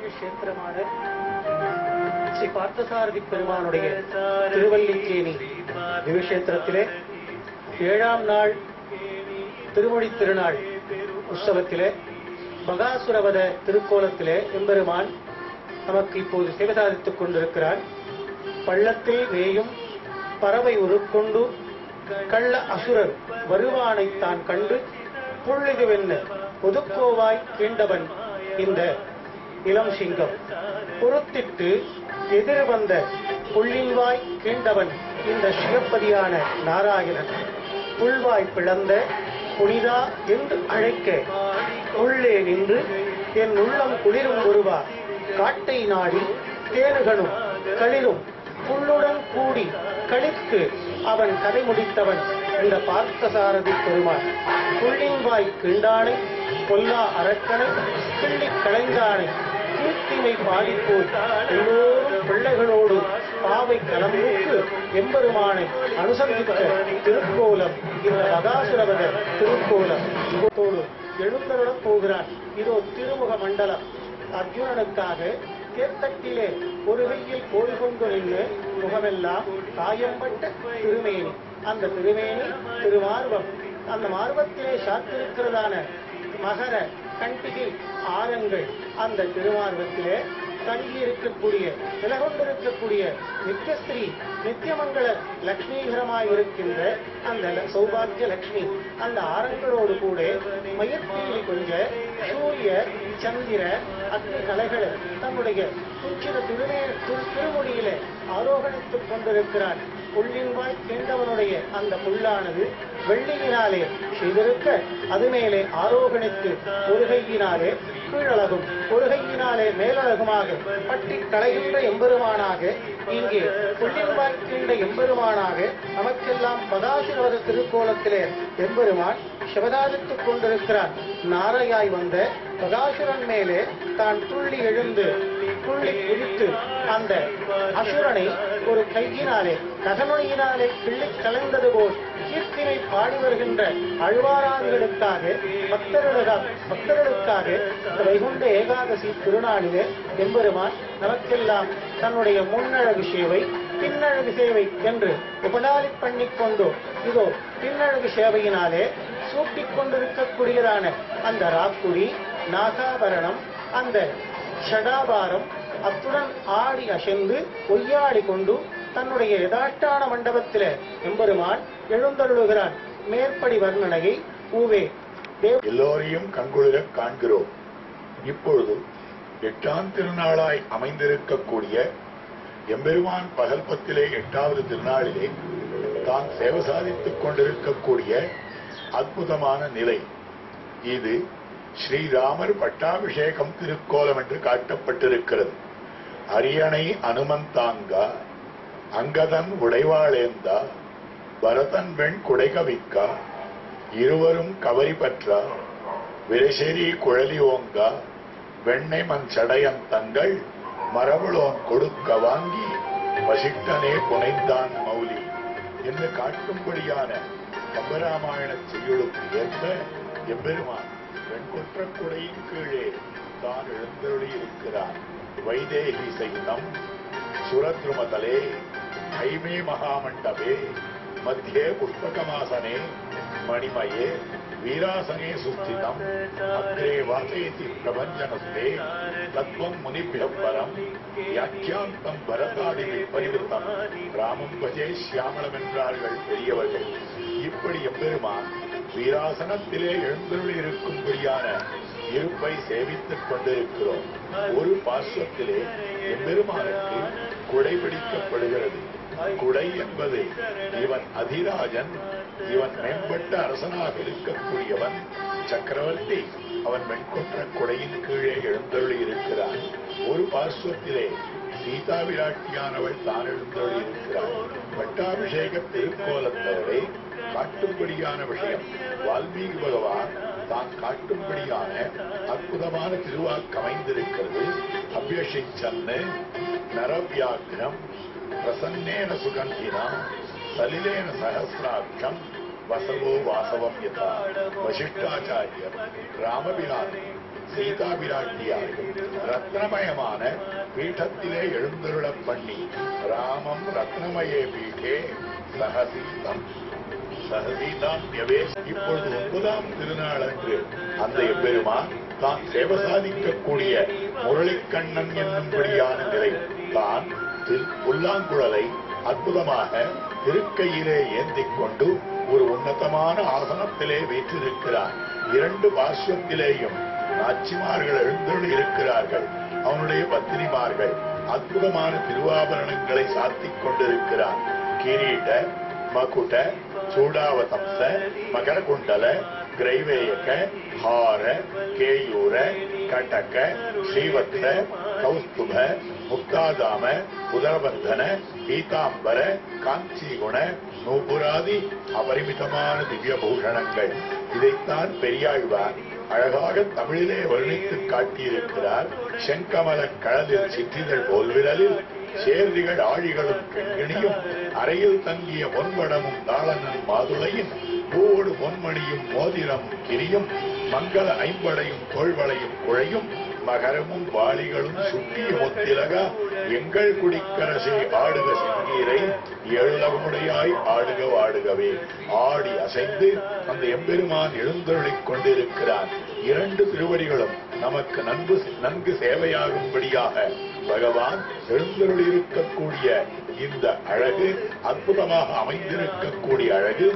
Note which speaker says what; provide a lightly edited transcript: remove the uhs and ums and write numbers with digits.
Speaker 1: கஷேத்திரமான ஸ்ரீ பார்த்தசாரதி பெருமானுடைய திருவல்லிக்கேணி திவ்யக்ஷேத்திரத்திலே 7ஆம் நாள் திருமொழி திருநாள் உற்சவத்திலே பகாசுரவத திருக்கோலத்திலே எம்பெருமான் நமக்கு இப்போது சேவை சாதித்துக் கொண்டிருக்கிறார். பள்ளத்தில் மேயும் பறவை உருக்கொண்டு கள்ள அசுரர் வருவானைத் தான் கண்டு புள்ளிதுவென்ன பொதுக்கோவாய் கீண்டவன் இந்த இளம் சிங்கம் பொறுத்திட்டு எதிர் வந்த புள்ளின்வாய் கீண்டவன் இந்த சிவப்பதியான நாராயணன் புல்வாய் பிளந்த புனிதா என்று அழைக்க உள்ளே நின்று என் உள்ளம் குளிரும் ஒருவா காட்டை நாடி தேனுகனும் களிரும் புல்லுடன் கூடி கழித்து அவன் கதை முடித்தவன் இந்த பார்த்தசாரதி பெருமான் புள்ளின்வாய் கீண்டானை பொல்லா அரக்கனை கிள்ளிக் களைந்தானை கீர்த்திமை பாடிப்போய் எல்லோரும் பிள்ளைகளோடு பாவை கலம்புக்கு எம்பெருமானை அனுசந்தித்த திருக்கோலம் இந்த பகாசுரவத திருக்கோலம் இவத்தோடு எழுந்தருளப் போகிறான். இதோ திருமுக மண்டலம் அர்ஜுனனுக்காக தேர்த்தட்டிலே ஒரு கையில் கோல் கொண்டு நின்று முகமெல்லாம் காயம்பட்ட திருமேனி, அந்த திருமேனி திருமார்வம், அந்த மார்வத்திலே சாத்திருக்கிறதான மகர கண்டிகை ஆரங்கள் அந்த திருமார்வத்திலே தங்கி இருக்கக்கூடிய நிலகொண்டிருக்கக்கூடிய நித்தியஸ்திரீ நித்தியமங்கள லட்சுமிகரமாயிருக்கின்ற அந்த சௌபாகிய லட்சுமி அந்த ஆரங்களோடு கூட மயிர்பீலி கொஞ்ச சூரிய சந்திர அக்னி கலைகளை தன்னுடைய துச்சித திருமொழியிலே ஆரோகணித்துக் கொண்டிருக்கிறான். புள்ளின்வாய் கீண்டவனுடைய அந்த புல்லானது வெள்ளியினாலே செய்திருக்க அது மேலே ஆரோகணித்து ஒரு கையினாலே கீழழகும் ஒரு கையினாலே மேலழகுமாக பட்டி களைகின்ற எம்பெருமானாக இங்கே புள்ளின்வாய் கீண்ட எம்பெருமானாக நமக்கெல்லாம் பகாசுரவத திருக்கோலத்திலே எம்பெருமான் சிவதாதித்துக் கொண்டிருக்கிறான். நாரையாய் வந்த பகாசுரன் மேலே தான் துள்ளி எழுந்து துள்ளி குதித்து அந்த அசுரனை ஒரு கையினாலே கதமொழியினாலே கிள்ளிக் கலைந்தது போல் கீர்த்தினை பாடி வருகின்ற அழ்வாராதிகளுக்காக பக்தர்களுக்காக வைகுண்ட ஏகாதசி திருநாளிலே எம்பெருமான் நமக்கெல்லாம் தன்னுடைய முன்னழகு சேவை பின்னழகு சேவை என்று உபநாளி பண்ணிக்கொண்டு இதோ பின்னழகு சேவையினாலே சூட்டிக் கொண்டிருக்கக்கூடியதான அந்த ராக்குடி நாகாபரணம் அந்த ஷடாபாரம் அத்துடன் ஆடி அசைந்து ஒய்யாடி கொண்டு தன்னுடைய யதாஷ்டான மண்டபத்திலே எம்பெருமான் எழுந்தருளுகிறான். மேற்படி வர்ணனையை ஊவே
Speaker 2: எல்லோரையும் கண்குளிர காண்கிறோம். இப்பொழுது 8ஆம் திருநாளாய் அமைந்திருக்கக்கூடிய எம்பெருமான் பகல்பத்திலே 8வது திருநாளிலே தான் சேவை சாதித்துக் கொண்டிருக்கக்கூடிய அற்புதமான நிலை இது ஸ்ரீராமர் பட்டாபிஷேகம் திருக்கோலம் என்று காட்டப்பட்டிருக்கிறது. அரியணை அனுமந்தாங்கா அங்கதன் உடைவாளேந்தா பரதன் வெண் குடைகவிக்கா இருவரும் கவரி பற்றா விரைசெறி குழலி ஓங்கா வெண்ணை மண் சடையன் தங்கள் மரபுளோன் கொடுக்க வாங்கி வசிட்டனே புனைந்தான் மௌலி என்று காட்டும்படியான கம்பராமாயண செய்யுளுக்கு ஏற்ப எம்பெருமான் வெண்குற்ற குடையின் கீழே தான் எழுந்தருளி இருக்கிறான். வைதேகி சைனம் சுரத்ருமதலே ஐமே மகாமண்டபே மத்தியே புஷ்பகமாசனே மணிமயே வீராசனே சுஸ்திதம் அக்ரே வாசயதி பிரபஞ்சனஸ்தே தத்வம் முனிபியப் பரம் வியாக்கியாந்தம் பரதாதி பரிவிருத்தம் ராமம் பஜே சியாமளம் என்றார்கள் பெரியவர்கள். இப்படி எம்பெருமான் வீராசனத்திலே எழுந்தருளி இருக்கும்படியான இருப்பை சேவித்துக் கொண்டிருக்கிறோம். ஒரு பார்শ্বத்திலே எம்பெருமானுக்கு குடை பிடிக்கப்படுகிறது. குடை என்பது இவன் அதிராஜன், இவன் மேம்பட்ட அரசனாக இருக்கக்கூடியவன் சக்கரவர்த்தி. அவன் வெண்கொற்ற குடையின் கீழே எழுந்தருளி இருக்கிறான். ஒரு பார்শ্বத்திலே சீதா விராட்டியானவள் தான் எழுந்தருளி இருக்கிறாள். பட்டாபிஷேக திருக்கோலத்தவரை காட்டும்படியான விஷயம் வால்மீகி பகவான் தான் காட்டும்படியான அற்புதமான திருவாக்கு அமைந்திருக்கிறது. அபியஷிச்சன்னு நரவியாக்கிரம் பிரசன்னேன சுகந்தினா சலிலேன சகசிராட்சம் வசவோ வாசவம் யதா. வசிஷ்டாச்சாரியர் ராமபிரான் சீதா பிராட்டியார்கள் ரத்னமயமான பீഠத்திலே எழுந்தருளப் பண்ணி ராமம் ரத்னமயே பீட்டே சகசீதம் சகசீதாம் இப்பொழுது 9ஆம் திருநாள் அன்று அந்த எம்பெருமான் தான் சேவை சாதிக்கக்கூடிய முரளிக்கண்ணன் என்னும்படியான நிலை தான் புல்லாங்குழலை அற்புதமாக திருக்கையிலே ஏந்திக் கொண்டு ஒரு உன்னதமான ஆசனத்திலே வீற்றிருக்கிறார். 2 பார்শ্বத்திலேயும் நாச்சிமார்கள் எழுந்தருளி இருக்கிறார்கள். அவனுடைய பத்தினிமார்கள் அற்புதமான திருவாபரணங்களை சாத்திக் கொண்டிருக்கிறார். கிரீட, மகுட, சூடாவதம்ச, மகரகுண்டல, கிரைவேயக, ஹார, கேயூர, கட்டக, ஸ்ரீவத்ஸ, கௌஸ்துப, முக்தாதாம, உதரபந்தன, பீதாம்பர, காஞ்சிகுண, நூபுராதி அபரிமிதமான திவ்ய பூஷணங்கள். இதைத்தான் பெரியாழ்வார் அழகாக தமிழிலே வர்ணித்து காட்டியிருக்கிறார். செங்கமல கடலில் சிற்றிதழ் போல்விரலில் சேர்திகள் ஆழிகளும் பெண்கிணியும் அறையில் தங்கிய பொன்வடமும் தாளனும் மாதுளையும் பூவோடு பொன்மணியும் மோதிரமும் கிரியும் மங்கள ஐம்படையும் தோள்வளையும் குழையும் மகரமும் வாளிகளும் சுட்டிய முத்திலகா எங்கள் குடிக்கரசை ஆடுக செங்கீரை எழுலகமுடையாய் ஆடுக வாடுகவே. ஆடி அசைந்து அந்த எம்பெருமான் எழுந்தருளிக் கொண்டிருக்கிறார். 2 திருவடிகளும் நமக்கு நன்கு சேவையாகும்படியாக பகவான் எழுந்தருளிருக்கக்கூடிய இந்த அழகு, அற்புதமாக அமைந்திருக்கக்கூடிய அழகு